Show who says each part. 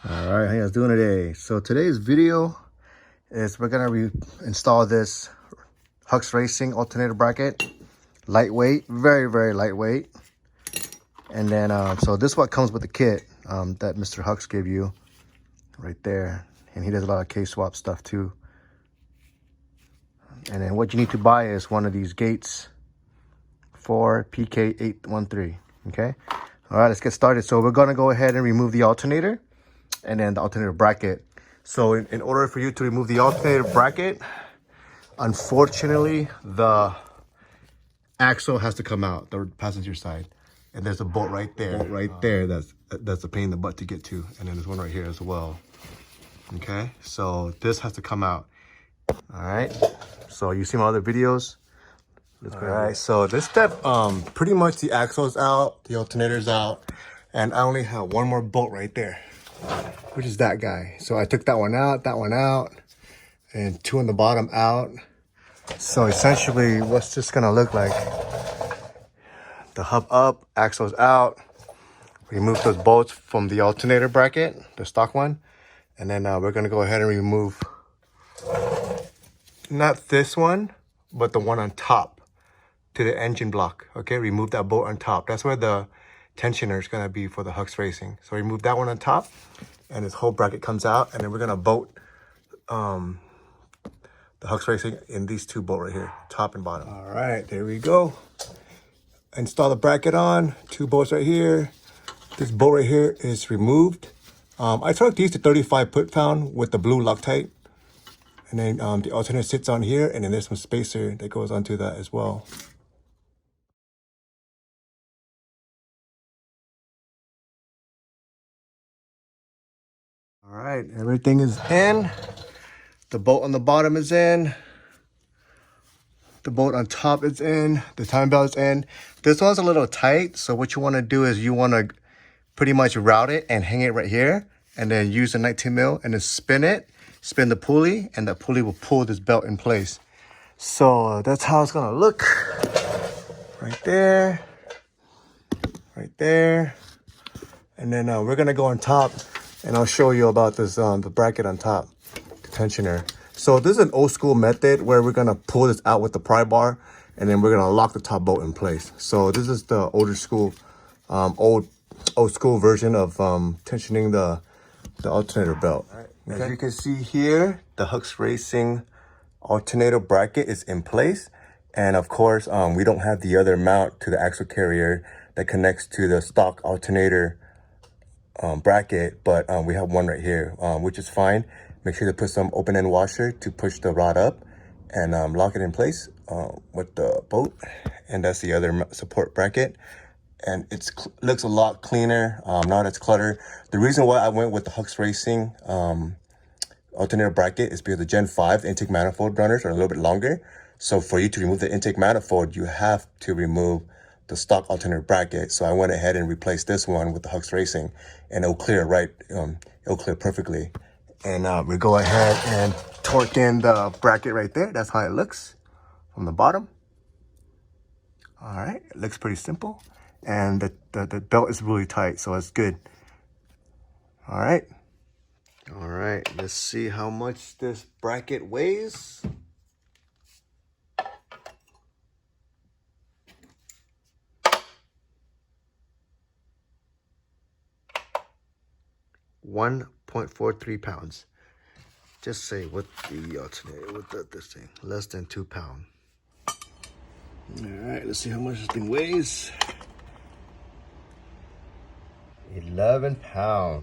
Speaker 1: All right, how you guys doing today? So today's video is we're gonna install this Hux Racing alternator bracket. Lightweight, very lightweight. And then so this is what comes with the kit that Mr. Hux gave you right there. And he does a lot of case swap stuff too. And then what you need to buy is one of these gates for PK813. Okay. All right, let's get started. So we're gonna go ahead and remove the alternator and then the alternator bracket. So in order for you to remove the alternator bracket, unfortunately, the axle has to come out, the passenger side. And there's a bolt right there. That's a pain in the butt to get to. And then there's one right here as well. Okay, so this has to come out. All right, so you see my other videos. All right, so this step, pretty much the axle's out, the alternator's out, and I only have one more bolt right there, which is that guy. So I took that one out, and two on the bottom out. So essentially, what's this gonna look like? The hub up, axle's out. Remove those bolts from the alternator bracket, the stock one, and then we're gonna go ahead and remove not this one, but the one on top to the engine block. Okay, remove that bolt on top. That's where the tensioner is gonna be for the Hux Racing. So remove that one on top, and this whole bracket comes out, and then we're gonna bolt the Hux Racing in these two bolts right here, top and bottom. All right, there we go. Install the bracket on, two bolts right here. This bolt right here is removed. I torqued these to 35 foot-pound with the blue Loctite. And then the alternator sits on here, and then there's some spacer that goes onto that as well. All right, everything is in. The bolt on the bottom is in. The bolt on top is in. The timing belt is in. This one's a little tight, so what you want to do is you want to pretty much route it and hang it right here, and then use a 19 mil and then spin it, spin the pulley, and that pulley will pull this belt in place. So that's how it's gonna look. Right there, and then we're gonna go on top, and I'll show you about this the bracket on top, the tensioner. So this is an old school method where we're gonna pull this out with the pry bar, and then we're gonna lock the top bolt in place. So this is the older school, old school version of tensioning the alternator belt. Right. Okay. As you can see here, the Hux Racing alternator bracket is in place. And of course, we don't have the other mount to the axle carrier that connects to the stock alternator bracket, but we have one right here, which is fine. Make sure to put some open-end washer to push the rod up and lock it in place with the bolt. And that's the other support bracket. And it looks a lot cleaner, not as cluttered. The reason why I went with the Hux Racing alternator bracket is because the Gen 5 intake manifold runners are a little bit longer. So for you to remove the intake manifold, you have to remove the stock alternator bracket. So I went ahead and replaced this one with the Hux Racing, and it'll clear it'll clear perfectly. And we go ahead and torque in the bracket right there. That's how it looks from the bottom. All right, it looks pretty simple. And the belt is really tight, so it's good. All right, let's see how much this bracket weighs. .43 pounds. Just say with the alternator, with this thing, less than 2 pounds. All right, let's see how much this thing weighs. 11 pounds.